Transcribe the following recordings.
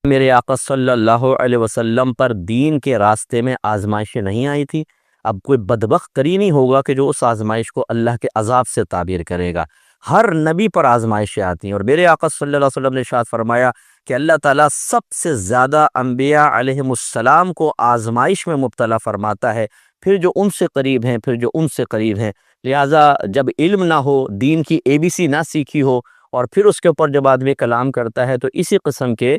میرے آقا صلی اللہ علیہ وسلم پر دین کے راستے میں آزمائشیں نہیں آئی تھی۔ اب کوئی بدبخت ترین ہی ہوگا کہ جو اس آزمائش کو اللہ کے عذاب سے تعبیر کرے گا۔ ہر نبی پر آزمائشیں آتی ہیں، اور میرے آقا صلی اللہ علیہ وسلم نے ارشاد فرمایا کہ اللہ تعالیٰ سب سے زیادہ انبیاء علیہم السلام کو آزمائش میں مبتلا فرماتا ہے، پھر جو ان سے قریب ہیں، پھر جو ان سے قریب ہیں۔ لہٰذا جب علم نہ ہو، دین کی ABC نہ سیکھی ہو، اور پھر اس کے اوپر جب آدمی کلام کرتا ہے تو اسی قسم کے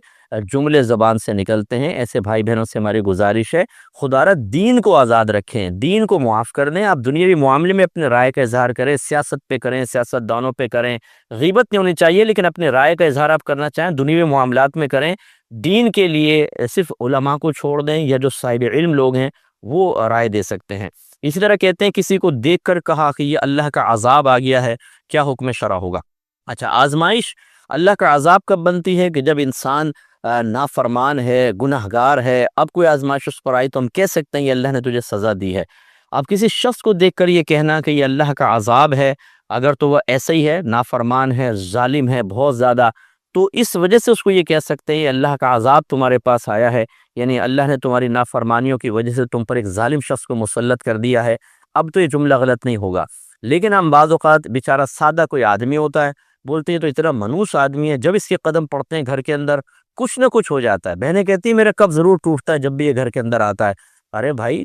جملے زبان سے نکلتے ہیں۔ ایسے بھائی بہنوں سے ہماری گزارش ہے، خدا را دین کو آزاد رکھیں، دین کو معاف کر دیں۔ آپ دنیاوی معاملے میں اپنے رائے کا اظہار کریں، سیاست پہ کریں، سیاست دانوں پہ کریں، غیبت نہیں ہونی چاہیے، لیکن اپنے رائے کا اظہار آپ کرنا چاہیں دنیاوی معاملات میں کریں۔ دین کے لیے صرف علماء کو چھوڑ دیں، یا جو صاحب علم لوگ ہیں وہ رائے دے سکتے ہیں۔ اسی طرح کہتے ہیں کسی کو دیکھ کر کہا کہ یہ اللہ کا عذاب آ گیا ہے، کیا حکم شرع ہوگا؟ اچھا، آزمائش اللہ کا عذاب کب بنتی ہے؟ کہ جب انسان نافرمان ہے، گناہگار ہے، اب کوئی آزمائش اس پر آئی تو ہم کہہ سکتے ہیں یہ اللہ نے تجھے سزا دی ہے۔ اب کسی شخص کو دیکھ کر یہ کہنا کہ یہ اللہ کا عذاب ہے، اگر تو وہ ایسا ہی ہے، نافرمان ہے، ظالم ہے بہت زیادہ، تو اس وجہ سے اس کو یہ کہہ سکتے ہیں یہ اللہ کا عذاب تمہارے پاس آیا ہے، یعنی اللہ نے تمہاری نافرمانیوں کی وجہ سے تم پر ایک ظالم شخص کو مسلط کر دیا ہے۔ اب تو یہ جملہ غلط نہیں ہوگا، لیکن ہم بعض اوقات بیچارہ سادہ کوئی آدمی ہوتا ہے، بولتے ہیں تو اتنا منوس آدمی ہے، جب اس کے قدم پڑتے ہیں گھر کے اندر کچھ نہ کچھ ہو جاتا ہے۔ بہنیں کہتی ہیں میرا کب ضرور ٹوٹتا ہے جب بھی یہ گھر کے اندر آتا ہے۔ ارے بھائی،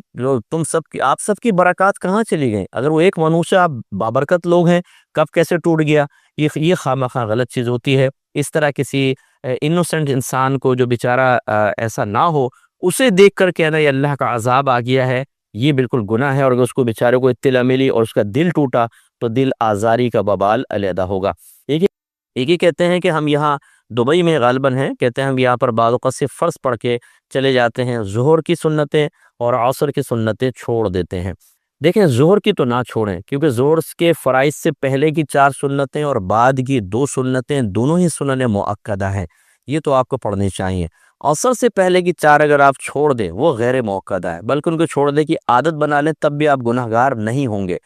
آپ سب کی برکات کہاں چلی گئیں؟ اگر وہ ایک منوس ہے، آپ بابرکت لوگ ہیں، کب کیسے ٹوٹ گیا؟ یہ خواہ غلط چیز ہوتی ہے۔ اس طرح کسی انوسنٹ انسان کو جو بیچارہ ایسا نہ ہو، اسے دیکھ کر کہنا یہ اللہ کا عذاب آ گیا ہے، یہ بالکل گناہ ہے، اور اگر اس کو بیچارے کو اطلاع ملی اور اس کا دل ٹوٹا تو دل آزاری کا ببال علیحدہ ہوگا۔ ایک ہی کہتے ہیں کہ ہم یہاں دبئی میں غالباً ہیں، کہتے ہیں ہم یہاں پر بعض اوقات سے فرض پڑھ کے چلے جاتے ہیں، ظہر کی سنتیں اور عصر کی سنتیں چھوڑ دیتے ہیں۔ دیکھیں، ظہر کی تو نہ چھوڑیں، کیونکہ ظہر کے فرائض سے پہلے کی 4 سنتیں اور بعد کی 2 سنتیں دونوں ہی سنن مؤکدہ ہیں، یہ تو آپ کو پڑھنی چاہیے۔ عصر سے پہلے کی 4 اگر آپ چھوڑ دیں وہ غیر مؤکدہ ہے، بلکہ ان کو چھوڑنے کی عادت بنا لیں، تب بھی آپ گناہگار نہیں ہوں گے۔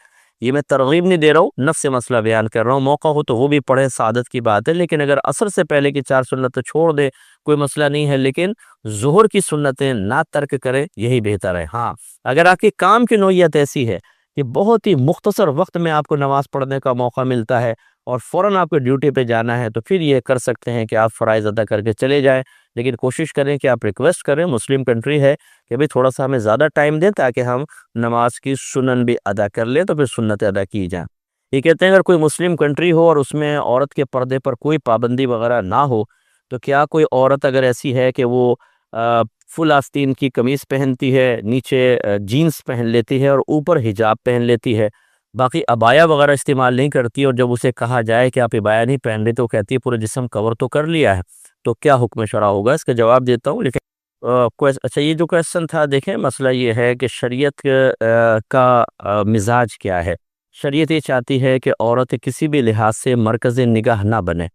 یہ میں ترغیب نہیں دے رہا ہوں، نفس مسئلہ بیان کر رہا ہوں، موقع ہو تو وہ بھی پڑھیں، سعادت کی بات ہے، لیکن اگر عصر سے پہلے کی 4 سنتیں چھوڑ دے کوئی مسئلہ نہیں ہے، لیکن ظہر کی سنتیں نہ ترک کرے، یہی بہتر ہے۔ ہاں، اگر آپ کی کام کی نوعیت ایسی ہے کہ بہت ہی مختصر وقت میں آپ کو نماز پڑھنے کا موقع ملتا ہے اور فوراً آپ کو ڈیوٹی پہ جانا ہے، تو پھر یہ کر سکتے ہیں کہ آپ فرائض ادا کر کے چلے جائیں، لیکن کوشش کریں کہ آپ ریکویسٹ کریں، مسلم کنٹری ہے، کہ بھئی تھوڑا سا ہمیں زیادہ ٹائم دیں تاکہ ہم نماز کی سنن بھی ادا کر لیں، تو پھر سنتیں ادا کی جائیں۔ یہ کہتے ہیں اگر کوئی مسلم کنٹری ہو اور اس میں عورت کے پردے پر کوئی پابندی وغیرہ نہ ہو، تو کیا کوئی عورت اگر ایسی ہے کہ وہ فل آستین کی قمیص پہنتی ہے، نیچے جینز پہن لیتی ہے اور اوپر حجاب پہن لیتی ہے، باقی عبایا وغیرہ استعمال نہیں کرتی، اور جب اسے کہا جائے کہ آپ عبایا نہیں پہن رہے تو کہتی ہے پورے جسم کور تو کر لیا ہے، تو کیا حکم شرع ہوگا؟ اس کا جواب دیتا ہوں، لیکن اچھا، یہ جو کویسچن تھا، دیکھیں مسئلہ یہ ہے کہ شریعت کا مزاج کیا ہے۔ شریعت یہ چاہتی ہے کہ عورت کسی بھی لحاظ سے مرکز نگاہ نہ بنے،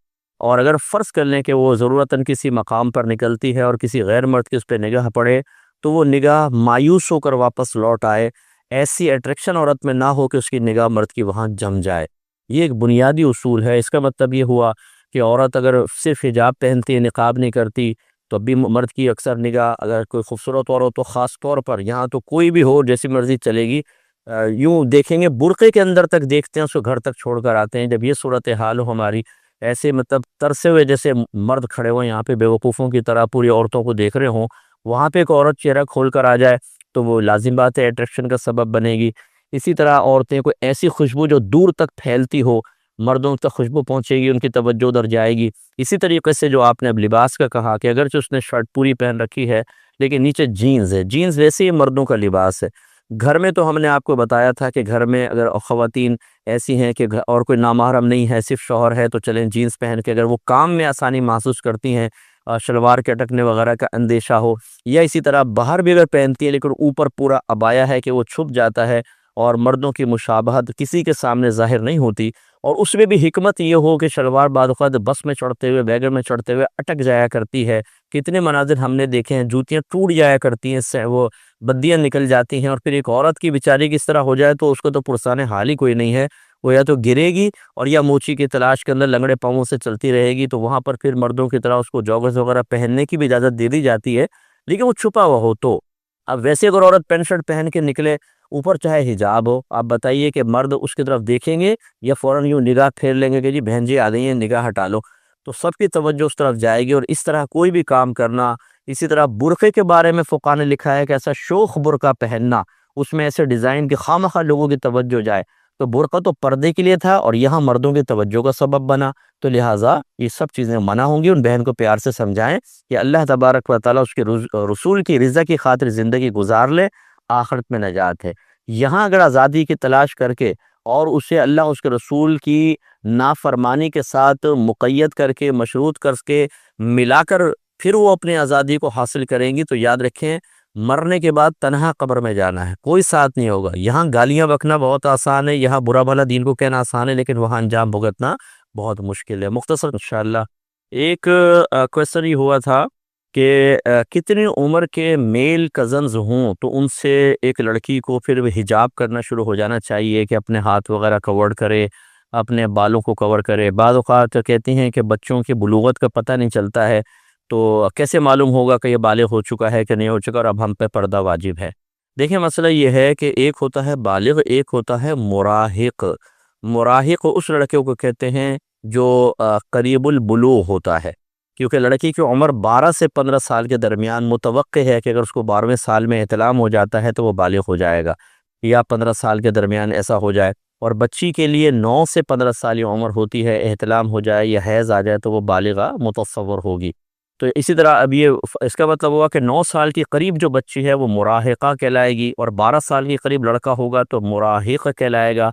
اور اگر فرض کر لیں کہ وہ ضرورتاً کسی مقام پر نکلتی ہے اور کسی غیر مرد کی اس پہ نگاہ پڑے، تو وہ نگاہ مایوس ہو کر واپس لوٹ آئے، ایسی اٹریکشن عورت میں نہ ہو کہ اس کی نگاہ مرد کی وہاں جم جائے۔ یہ ایک بنیادی اصول ہے۔ اس کا مطلب یہ ہوا کہ عورت اگر صرف حجاب پہنتی ہے، نقاب نہیں کرتی، تو اب بھی مرد کی اکثر نگاہ اگر کوئی خوبصورت عورت ہو تو خاص طور پر، یہاں تو کوئی بھی ہو جیسی مرضی چلے گی، یوں دیکھیں گے برقعے کے اندر تک دیکھتے ہیں، اس کو گھر تک چھوڑ کر آتے ہیں۔ جب یہ صورتحال ہو ہماری، ایسے مطلب ترسے ہوئے جیسے مرد کھڑے ہوئے یہاں پہ بے وقوفوں کی طرح پوری عورتوں کو دیکھ رہے ہوں، وہاں پہ ایک عورت چہرہ کھول کر آ جائے تو وہ لازم بات ہے اٹریکشن کا سبب بنے گی۔ اسی طرح عورتیں کوئی ایسی خوشبو جو دور تک پھیلتی ہو، مردوں تک خوشبو پہنچے گی، ان کی توجہ ادھر جائے گی۔ اسی طریقے سے جو آپ نے اب لباس کا کہا کہ اگرچہ اس نے شرٹ پوری پہن رکھی ہے لیکن نیچے جینز ہے، جینز ویسے ہی مردوں کا لباس ہے۔ گھر میں تو ہم نے آپ کو بتایا تھا کہ گھر میں اگر خواتین ایسی ہیں کہ اور کوئی نامحرم نہیں ہے، صرف شوہر ہے، تو چلیں جینز پہن کے، اگر وہ کام میں آسانی محسوس کرتی ہیں، شلوار کے اٹکنے وغیرہ کا اندیشہ ہو، یا اسی طرح باہر بھی اگر پہنتی ہے لیکن اوپر پورا عبایا ہے کہ وہ چھپ جاتا ہے اور مردوں کی مشابہت کسی کے سامنے ظاہر نہیں ہوتی، اور اس میں بھی حکمت یہ ہو کہ شلوار بعض اوقات بس میں چڑھتے ہوئے، ویگن میں چڑھتے ہوئے اٹک جایا کرتی ہے، کتنے مناظر ہم نے دیکھے ہیں، جوتیاں ٹوٹ جایا کرتی ہیں، اس سے وہ بدیاں نکل جاتی ہیں، اور پھر ایک عورت کی بیچاری کی اس طرح ہو جائے تو اس کو تو پرسان حال ہی کوئی نہیں ہے، وہ یا تو گرے گی اور یا موچی کی تلاش کے اندر لنگڑے پاؤں سے چلتی رہے گی، تو وہاں پر پھر مردوں کی طرح اس کو جوگرز وغیرہ پہننے کی بھی اجازت دے دی جاتی ہے، لیکن وہ چھپا ہوا ہو تو۔ اب ویسے اگر عورت پینٹ شرٹ پہن کے نکلے، اوپر چاہے حجاب ہو، آپ بتائیے کہ مرد اس کی طرف دیکھیں گے یا فوراً یوں نگاہ پھیر لیں گے کہ جی بہن جی آ گئی ہیں، نگاہ ہٹا لو؟ تو سب کی توجہ اس طرف جائے گی، اور اس طرح کوئی بھی کام کرنا۔ اسی طرح برقعے کے بارے میں فقہ نے لکھا ہے کہ ایسا شوخ برقع پہننا، اس میں ایسے ڈیزائن کے خواہ مخواہ لوگوں کی توجہ جائے، تو برقع تو پردے کے لیے تھا اور یہاں مردوں کی توجہ کا سبب بنا، تو لہٰذا یہ سب چیزیں منع ہوں گی۔ ان بہن کو پیار سے سمجھائیں کہ اللہ تبارک و تعالیٰ اس کے رسول کی رضا کی خاطر زندگی گزار لے، آخرت میں نجات ہے۔ یہاں اگر آزادی کی تلاش کر کے اور اسے اللہ اس کے رسول کی نافرمانی کے ساتھ مقید کر کے، مشروط کر کے، ملا کر پھر وہ اپنی آزادی کو حاصل کریں گی، تو یاد رکھیں مرنے کے بعد تنہا قبر میں جانا ہے، کوئی ساتھ نہیں ہوگا۔ یہاں گالیاں بکنا بہت آسان ہے، یہاں برا بھلا دین کو کہنا آسان ہے، لیکن وہاں انجام بھگتنا بہت مشکل ہے۔ مختصر انشاءاللہ ایک کویسچن یہ ہوا تھا کہ کتنی عمر کے میل کزنز ہوں تو ان سے ایک لڑکی کو پھر حجاب کرنا شروع ہو جانا چاہیے کہ اپنے ہاتھ وغیرہ کور کرے، اپنے بالوں کو کور کرے؟ بعض اوقات کہتی ہیں کہ بچوں کی بلوغت کا پتہ نہیں چلتا ہے، تو کیسے معلوم ہوگا کہ یہ بالغ ہو چکا ہے کہ نہیں ہو چکا اور اب ہم پہ پردہ واجب ہے؟ دیکھیں مسئلہ یہ ہے کہ ایک ہوتا ہے بالغ، ایک ہوتا ہے مراہق۔ مراہق اس لڑکے کو کہتے ہیں جو قریب البلوغ ہوتا ہے، کیونکہ لڑکی کی عمر 12 سے 15 سال کے درمیان متوقع ہے کہ اگر اس کو 12ویں سال میں احتلام ہو جاتا ہے تو وہ بالغ ہو جائے گا، یا 15 سال کے درمیان ایسا ہو جائے۔ اور بچی کے لیے 9 سے 15 سال یہ عمر ہوتی ہے، احتلام ہو جائے یا حیض آ جائے تو وہ بالغہ متصور ہوگی۔ تو اسی طرح اب یہ اس کا مطلب ہوا کہ 9 سال کی قریب جو بچی ہے وہ مراہقہ کہلائے گی، اور 12 سال کے قریب لڑکا ہوگا تو مراہق کہلائے گا۔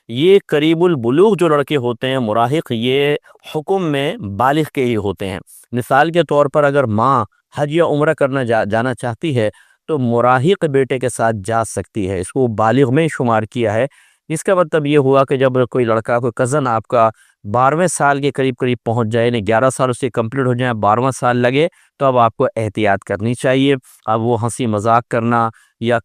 یہ قریب البلوغ جو لڑکے ہوتے ہیں مراہق، یہ حکم میں بالغ کے ہی ہوتے ہیں۔ مثال کے طور پر اگر ماں حج یا عمرہ کرنا جانا چاہتی ہے تو مراہق بیٹے کے ساتھ جا سکتی ہے، اس کو بالغ میں شمار کیا ہے۔ اس کا مطلب یہ ہوا کہ جب کوئی لڑکا، کوئی کزن آپ کا 12ویں سال کے قریب پہنچ جائے، یعنی 11 سال اس سے کمپلیٹ ہو جائیں، 12واں سال لگے، تو اب آپ کو احتیاط کرنی چاہیے۔ اب وہ ہنسی مذاق کرنا یا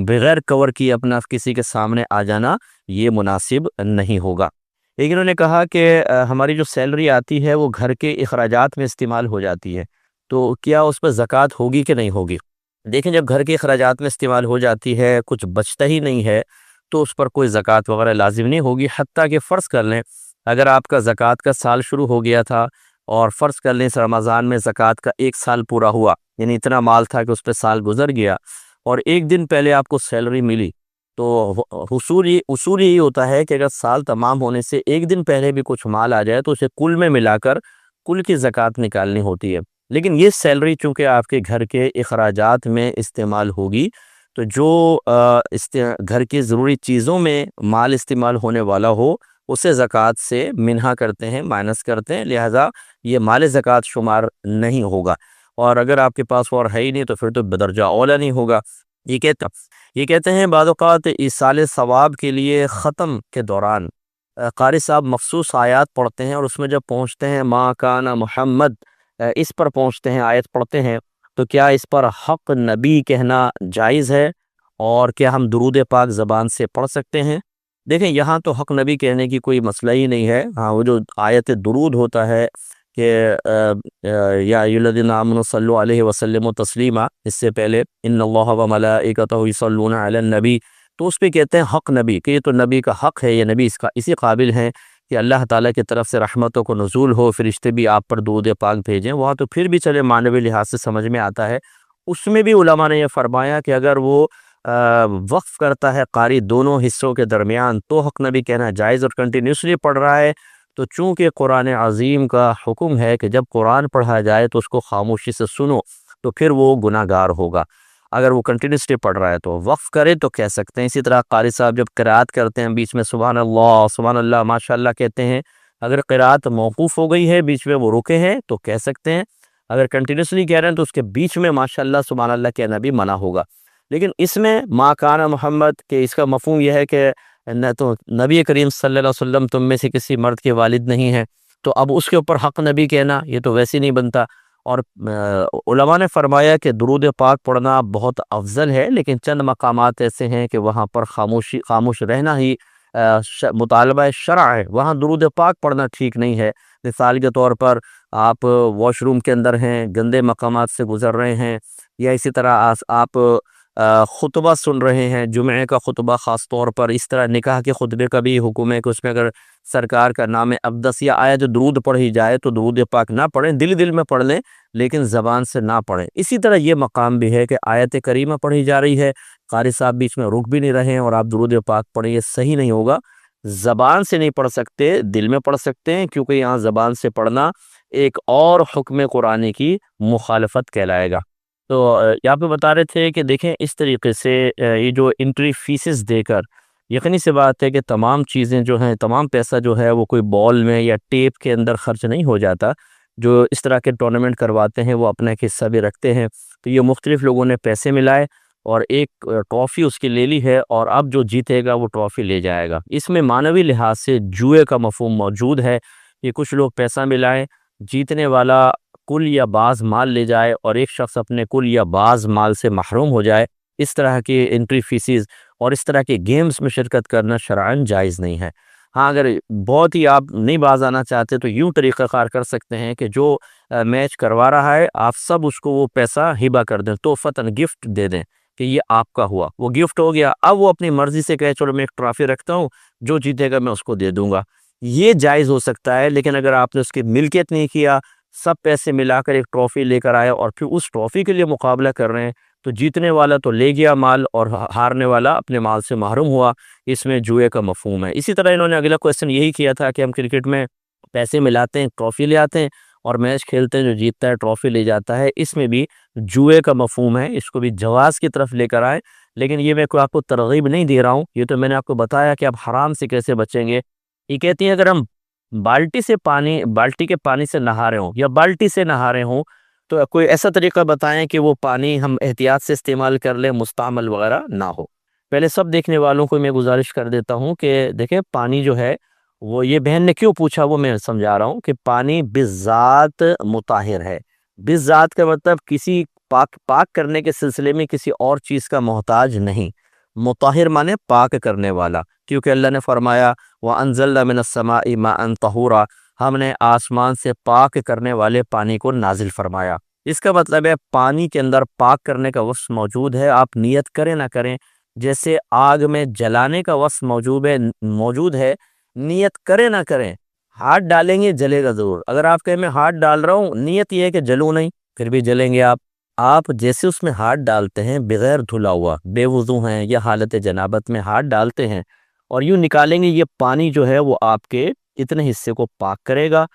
بغیر کور کیے اپنا کسی کے سامنے آ جانا یہ مناسب نہیں ہوگا۔ لیکن انہوں نے کہا کہ ہماری جو سیلری آتی ہے وہ گھر کے اخراجات میں استعمال ہو جاتی ہے، تو کیا اس پر زکوٰۃ ہوگی کہ نہیں ہوگی؟ دیکھیں جب گھر کے اخراجات میں استعمال ہو جاتی ہے، کچھ بچتا ہی نہیں ہے، تو اس پر کوئی زکوٰۃ وغیرہ لازم نہیں ہوگی، حتیٰ کہ فرض کر لیں اگر آپ کا زکوٰۃ کا سال شروع ہو گیا تھا اور فرض کر لیں اس رمضان میں زکوٰۃ کا 1 سال پورا ہوا، یعنی اتنا مال تھا کہ اس پہ سال گزر گیا، اور 1 دن پہلے آپ کو سیلری ملی، تو اصول یہی ہوتا ہے کہ اگر سال تمام ہونے سے 1 دن پہلے بھی کچھ مال آ جائے تو اسے کل میں ملا کر کل کی زکوٰۃ نکالنی ہوتی ہے۔ لیکن یہ سیلری چونکہ آپ کے گھر کے اخراجات میں استعمال ہوگی، تو جو گھر کی ضروری چیزوں میں مال استعمال ہونے والا ہو اسے زکوٰۃ سے منہا کرتے ہیں، مائنس کرتے ہیں، لہٰذا یہ مال زکوٰۃ شمار نہیں ہوگا۔ اور اگر آپ کے پاس اور ہے ہی نہیں تو پھر تو بدرجہ اولیٰ نہیں ہوگا۔ یہ کہتے ہیں بعض اوقات ایصال ثواب کے لیے ختم کے دوران قاری صاحب مخصوص آیات پڑھتے ہیں، اور اس میں جب پہنچتے ہیں ما کان محمد، اس پر پہنچتے ہیں، آیت پڑھتے ہیں، تو کیا اس پر حق نبی کہنا جائز ہے، اور کیا ہم درود پاک زبان سے پڑھ سکتے ہیں؟ دیکھیں یہاں تو حق نبی کہنے کی کوئی مسئلہ ہی نہیں ہے۔ ہاں وہ جو آیت درود ہوتا ہے کہ یا ایھا الذین آمنوا صلوا علیہ وسلم تسلیما، اس سے پہلے ان اللہ و ملائکتہ یصلون علی النبی، تو اس پہ کہتے ہیں حق نبی، کہ یہ تو نبی کا حق ہے، یہ نبی اسی قابل ہیں کہ اللہ تعالیٰ کی طرف سے رحمتوں کو نزول ہو، فرشتے بھی آپ پر درود پاک بھیجیں۔ وہاں تو پھر بھی چلے معنوی لحاظ سے سمجھ میں آتا ہے۔ اس میں بھی علماء نے یہ فرمایا کہ اگر وہ وقف کرتا ہے قاری دونوں حصوں کے درمیان تو حق نبی کہنا جائز، اور کنٹینیوسلی پڑھ رہا ہے تو چونکہ قرآن عظیم کا حکم ہے کہ جب قرآن پڑھا جائے تو اس کو خاموشی سے سنو، تو پھر وہ گناہ گار ہوگا۔ اگر وہ کنٹینیوسلی پڑھ رہا ہے تو وقف کرے تو کہہ سکتے ہیں۔ اسی طرح قاری صاحب جب قرأت کرتے ہیں بیچ میں سبحان اللہ ماشاء اللہ کہتے ہیں، اگر قرأت موقوف ہو گئی ہے بیچ میں وہ رکے ہیں تو کہہ سکتے ہیں، اگر کنٹینیوسلی کہہ رہے ہیں تو اس کے بیچ میں ماشاء اللہ سبحان اللہ کہنا بھی منع ہوگا۔ لیکن اس میں ما کان محمد کہ اس کا مفہوم یہ ہے کہ نہ تو نبی کریم صلی اللہ علیہ وسلم تم میں سے کسی مرد کے والد نہیں ہیں، تو اب اس کے اوپر حق نبی کہنا یہ تو ویسے نہیں بنتا۔ اور علماء نے فرمایا کہ درود پاک پڑھنا بہت افضل ہے، لیکن چند مقامات ایسے ہیں کہ وہاں پر خاموش رہنا ہی مطالبہ شرع ہے وہاں درود پاک پڑھنا ٹھیک نہیں ہے۔ مثال کے طور پر آپ واش روم کے اندر ہیں، گندے مقامات سے گزر رہے ہیں، یا اسی طرح آپ خطبہ سن رہے ہیں، جمعے کا خطبہ خاص طور پر، اس طرح نکاح کے خطبے کا بھی حکم ہے کہ اس میں اگر سرکار کا نام اقدس یا آیا جو درود پڑھی جائے تو درود پاک نہ پڑھیں، دل دل میں پڑھ لیں لیکن زبان سے نہ پڑھیں۔ اسی طرح یہ مقام بھی ہے کہ آیت کریمہ پڑھی جا رہی ہے، قاری صاحب بیچ میں رک بھی نہیں رہے ہیں اور آپ درود پاک پڑھیں، یہ صحیح نہیں ہوگا۔ زبان سے نہیں پڑھ سکتے، دل میں پڑھ سکتے ہیں، کیونکہ یہاں زبان سے پڑھنا ایک اور حکم قرآن کی مخالفت کہلائے گا۔ تو یہاں پہ بتا رہے تھے کہ دیکھیں اس طریقے سے یہ جو انٹری فیسز دے کر، یقینی سی بات ہے کہ تمام چیزیں جو ہیں، تمام پیسہ جو ہے وہ کوئی بال میں یا ٹیپ کے اندر خرچ نہیں ہو جاتا۔ جو اس طرح کے ٹورنامنٹ کرواتے ہیں وہ اپنا ایک حصہ بھی رکھتے ہیں، تو یہ مختلف لوگوں نے پیسے ملائے اور ایک ٹرافی اس کی لے لی ہے، اور اب جو جیتے گا وہ ٹرافی لے جائے گا۔ اس میں معنوی لحاظ سے جوئے کا مفہوم موجود ہے، کہ کچھ لوگ پیسہ ملائیں، جیتنے والا کل یا بعض مال لے جائے اور ایک شخص اپنے کل یا بعض مال سے محروم ہو جائے۔ اس طرح کی انٹری فیسز اور اس طرح کے گیمز میں شرکت کرنا شرعاً جائز نہیں ہے۔ ہاں اگر بہت ہی آپ نہیں باز آنا چاہتے تو یوں طریقہ کار کر سکتے ہیں کہ جو میچ کروا رہا ہے آپ سب اس کو وہ پیسہ ہبہ کر دیں، تحفتاً گفٹ دے دیں کہ یہ آپ کا ہوا، وہ گفٹ ہو گیا۔ اب وہ اپنی مرضی سے کہے چلو میں ایک ٹرافی رکھتا ہوں، جو جیتے گا میں اس کو دے دوں گا، یہ جائز ہو سکتا ہے۔ لیکن اگر آپ نے اس کی ملکیت نہیں کیا، سب پیسے ملا کر ایک ٹرافی لے کر آئے اور پھر اس ٹرافی کے لیے مقابلہ کر رہے ہیں، تو جیتنے والا تو لے گیا مال اور ہارنے والا اپنے مال سے محروم ہوا، اس میں جوئے کا مفہوم ہے۔ اسی طرح انہوں نے اگلا کویسچن یہی کیا تھا کہ ہم کرکٹ میں پیسے ملاتے ہیں، ٹرافی لے آتے ہیں اور میچ کھیلتے ہیں، جو جیتتا ہے ٹرافی لے جاتا ہے، اس میں بھی جوئے کا مفہوم ہے، اس کو بھی جواز کی طرف لے کر آئے۔ لیکن یہ میں کوئی آپ کو ترغیب نہیں دے رہا ہوں، یہ تو میں نے آپ کو بتایا کہ آپ حرام سے کیسے بچیں گے۔ یہ کہتی ہیں اگر ہم بالٹی کے پانی سے نہا رہے ہوں یا بالٹی سے نہا رہے ہوں تو کوئی ایسا طریقہ بتائیں کہ وہ پانی ہم احتیاط سے استعمال کر لیں، مستعمل وغیرہ نہ ہو۔ پہلے سب دیکھنے والوں کو میں گزارش کر دیتا ہوں کہ دیکھیں پانی جو ہے وہ، یہ بہن نے کیوں پوچھا وہ میں سمجھا رہا ہوں، کہ پانی بذات مطہر ہے۔ بذات کا مطلب کسی پاک کرنے کے سلسلے میں کسی اور چیز کا محتاج نہیں، مطہر مانے پاک کرنے والا، کیونکہ اللہ نے فرمایا وَأَنزَلْنَا مِنَ السَّمَاءِ مَاءً طَهُورًا، ہم نے آسمان سے پاک کرنے والے پانی کو نازل فرمایا۔ اس کا مطلب ہے پانی کے اندر پاک کرنے کا وصف موجود ہے، آپ نیت کریں نہ کریں، جیسے آگ میں جلانے کا وصف موجود ہے، نیت کریں نہ کریں، ہاتھ ڈالیں گے جلے گا ضرور۔ اگر آپ کہیں میں ہاتھ ڈال رہا ہوں، نیت یہ ہے کہ جلوں نہیں، پھر بھی جلیں گے آپ جیسے اس میں ہاتھ ڈالتے ہیں بغیر دھلا ہوا، بے وضو ہیں یا حالت جنابت میں ہاتھ ڈالتے ہیں اور یوں نکالیں گے، یہ پانی جو ہے وہ آپ کے اتنے حصے کو پاک کرے گا۔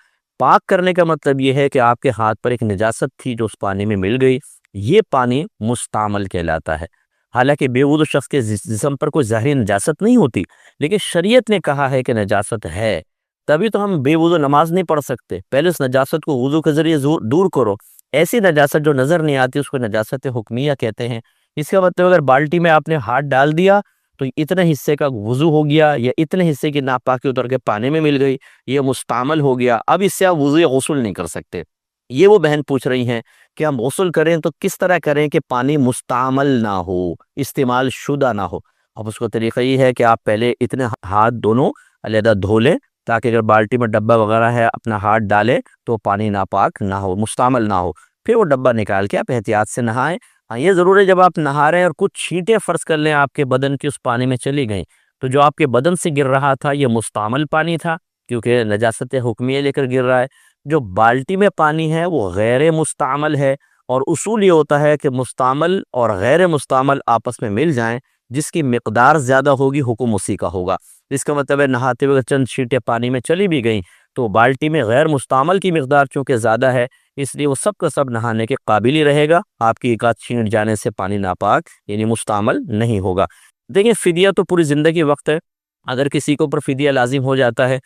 پاک کرنے کا مطلب یہ ہے کہ آپ کے ہاتھ پر ایک نجاست تھی جو اس پانی میں مل گئی، یہ پانی مستعمل کہلاتا ہے۔ حالانکہ بے وضو شخص کے جسم پر کوئی ظاہری نجاست نہیں ہوتی، لیکن شریعت نے کہا ہے کہ نجاست ہے، تبھی تو ہم بے وضو نماز نہیں پڑھ سکتے۔ پہلے اس نجاست کو وضو کے ذریعے دور کرو۔ ایسی نجاست جو نظر نہیں آتی اس کو نجاست حکمیہ کہتے ہیں۔ اس کا مطلب اگر بالٹی میں آپ نے ہاتھ ڈال دیا تو اتنے حصے کا وضو ہو گیا، یا اتنے حصے کی ناپاکی اتر کے پانی میں مل گئی، یہ مستعمل ہو گیا، اب اس سے آپ وضو یا غسل نہیں کر سکتے۔ یہ وہ بہن پوچھ رہی ہیں کہ ہم غسل کریں تو کس طرح کریں کہ پانی مستعمل نہ ہو، استعمال شدہ نہ ہو۔ اب اس کا طریقہ یہ ہے کہ آپ پہلے اتنے ہاتھ دونوں علیحدہ دھو لیں، تاکہ اگر بالٹی میں ڈبہ وغیرہ ہے اپنا ہاتھ ڈالے تو پانی ناپاک نہ ہو، مستعمل نہ ہو، پھر وہ ڈبہ نکال کے آپ احتیاط سے نہائیں۔ ہاں یہ ضرور ہے جب آپ نہا رہے ہیں اور کچھ چھینٹیں فرض کر لیں آپ کے بدن کی اس پانی میں چلی گئیں، تو جو آپ کے بدن سے گر رہا تھا یہ مستعمل پانی تھا، کیونکہ نجاست حکمیہ لے کر گر رہا ہے۔ جو بالٹی میں پانی ہے وہ غیر مستعمل ہے، اور اصول یہ ہوتا ہے کہ مستعمل اور غیر مستعمل آپس میں مل جائیں، جس کی مقدار زیادہ ہوگی حکم اسی کا ہوگا۔ اس کا مطلب ہے نہاتے ہوئے چند چھینٹیں پانی میں چلی بھی گئیں تو بالٹی میں غیر مستعمل کی مقدار چونکہ زیادہ ہے، اس لیے وہ سب کا سب نہانے کے قابل ہی رہے گا، آپ کی ایک آدھ چھینٹ جانے سے پانی ناپاک یعنی مستعمل نہیں ہوگا۔ دیکھیں فدیہ تو پوری زندگی وقت ہے، اگر کسی کے اوپر فدیہ لازم ہو جاتا ہے،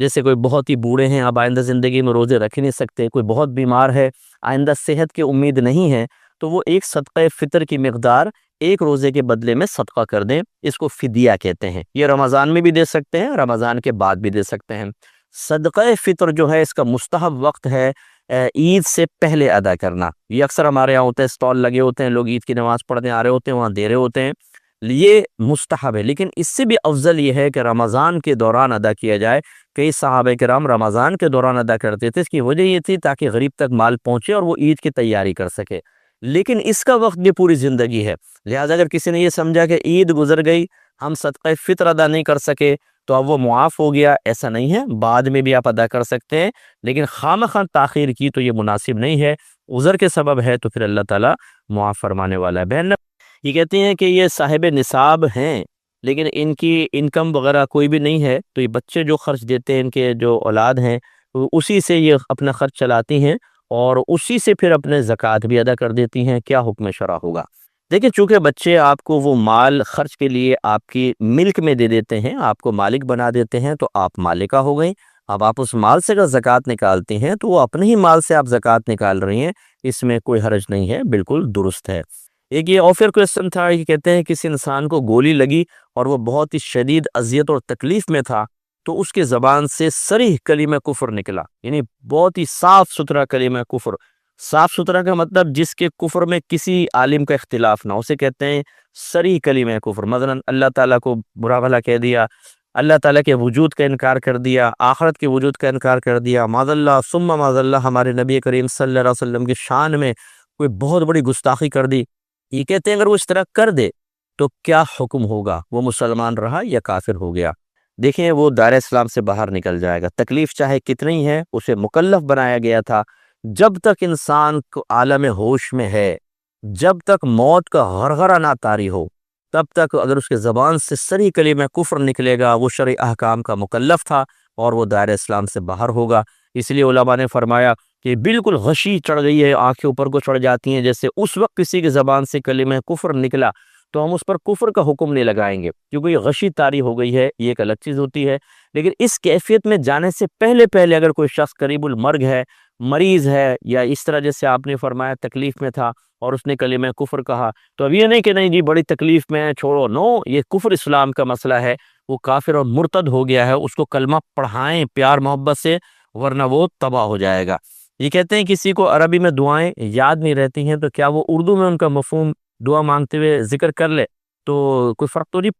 جیسے کوئی بہت ہی بوڑھے ہیں، اب آئندہ زندگی میں روزے رکھ ہی نہیں سکتے، کوئی بہت بیمار ہے، آئندہ صحت کی امید نہیں ہے، تو وہ ایک صدقہ فطر کی مقدار ایک روزے کے بدلے میں صدقہ کر دیں، اس کو فدیہ کہتے ہیں۔ یہ رمضان میں بھی دے سکتے ہیں، رمضان کے بعد بھی دے سکتے ہیں۔ صدقہ فطر جو ہے اس کا مستحب وقت ہے عید سے پہلے ادا کرنا۔ یہ اکثر ہمارے یہاں ہوتا ہے، اسٹال لگے ہوتے ہیں، لوگ عید کی نماز پڑھنے آ رہے ہوتے ہیں، وہاں دے رہے ہوتے ہیں۔ یہ مستحب ہے، لیکن اس سے بھی افضل یہ ہے کہ رمضان کے دوران ادا کیا جائے۔ کئی صحابہ کرام رمضان کے دوران ادا کرتے تھے، اس کی وجہ یہ تھی تاکہ غریب تک مال پہنچے اور وہ عید کی تیاری کر سکے، لیکن اس کا وقت بھی پوری زندگی ہے۔ لہٰذا اگر کسی نے یہ سمجھا کہ عید گزر گئی، ہم صدقہ فطر ادا نہیں کر سکے تو اب وہ معاف ہو گیا، ایسا نہیں ہے، بعد میں بھی آپ ادا کر سکتے ہیں، لیکن خواہ تاخیر کی تو یہ مناسب نہیں ہے۔ عذر کے سبب ہے تو پھر اللہ تعالیٰ معاف فرمانے والا ہے۔ بہن یہ کہتے ہیں کہ یہ صاحب نصاب ہیں لیکن ان کی انکم وغیرہ کوئی بھی نہیں ہے، تو یہ بچے جو خرچ دیتے ہیں، ان کے جو اولاد ہیں، اسی سے یہ اپنا خرچ چلاتی ہیں اور اسی سے پھر اپنے زکوٰۃ بھی ادا کر دیتی ہیں۔ کیا حکم شرع ہوگا؟ دیکھیں، چونکہ بچے آپ کو وہ مال خرچ کے لیے آپ کی ملک میں دے دیتے ہیں، آپ کو مالک بنا دیتے ہیں، تو آپ مالکہ ہو گئیں۔ اب آپ اس مال سے اگر زکوٰۃ نکالتے ہیں تو وہ اپنے ہی مال سے آپ زکوٰۃ نکال رہی ہیں، اس میں کوئی حرج نہیں ہے، بالکل درست ہے۔ ایک یہ اور پھر کویسچن تھا، یہ کہتے ہیں کسی انسان کو گولی لگی اور وہ بہت ہی شدید اذیت اور تکلیف میں تھا، تو اس کے زبان سے صریح کلمہ کفر نکلا، یعنی بہت ہی صاف ستھرا کلمہ کفر۔ صاف ستھرا کا مطلب جس کے کفر میں کسی عالم کا اختلاف نہ، اسے کہتے ہیں صریح کلمہ کفر۔ مثلا اللہ تعالیٰ کو برا بھلا کہہ دیا، اللہ تعالیٰ کے وجود کا انکار کر دیا، آخرت کے وجود کا انکار کر دیا، معاذ اللہ ثم معاذ اللہ ہمارے نبی کریم صلی اللہ علیہ وسلم کی شان میں کوئی بہت بڑی گستاخی کر دی۔ یہ کہتے ہیں اگر وہ اس طرح کر دے تو کیا حکم ہوگا؟ وہ مسلمان رہا یا کافر ہو گیا؟ دیکھیں، وہ دائرہ اسلام سے باہر نکل جائے گا، تکلیف چاہے کتنی ہے، اسے مکلف بنایا گیا تھا۔ جب تک انسان کو عالم ہوش میں ہے، جب تک موت کا غرغرہ نہ طاری ہو، تب تک اگر اس کے زبان سے صریح کلمہ کفر نکلے گا، وہ شرعی احکام کا مکلف تھا اور وہ دائرہ اسلام سے باہر ہوگا۔ اس لیے علماء نے فرمایا کہ بالکل غشی چڑھ گئی ہے، آنکھیں اوپر کو چڑھ جاتی ہیں، جیسے اس وقت کسی کی زبان سے کلمہ کفر نکلا تو ہم اس پر کفر کا حکم نہیں لگائیں گے، کیونکہ یہ غشی طاری ہو گئی ہے، یہ ایک الگ چیز ہوتی ہے۔ لیکن اس کیفیت میں جانے سے پہلے اگر کوئی شخص قریب المرگ ہے، مریض ہے، یا اس طرح جیسے آپ نے فرمایا تکلیف میں تھا اور اس نے کلمہ کفر کہا، تو اب یہ نہیں کہ نہیں جی بڑی تکلیف میں ہے چھوڑو، نو، یہ کفر اسلام کا مسئلہ ہے، وہ کافر اور مرتد ہو گیا ہے، اس کو کلمہ پڑھائیں پیار محبت سے، ورنہ وہ تباہ ہو جائے گا۔ یہ کہتے ہیں کسی کو عربی میں دعائیں یاد نہیں رہتی ہیں تو کیا وہ اردو میں ان کا مفہوم دعا مانگتے ہوئے ذکر کر لے تو کوئی فرق تو نہیں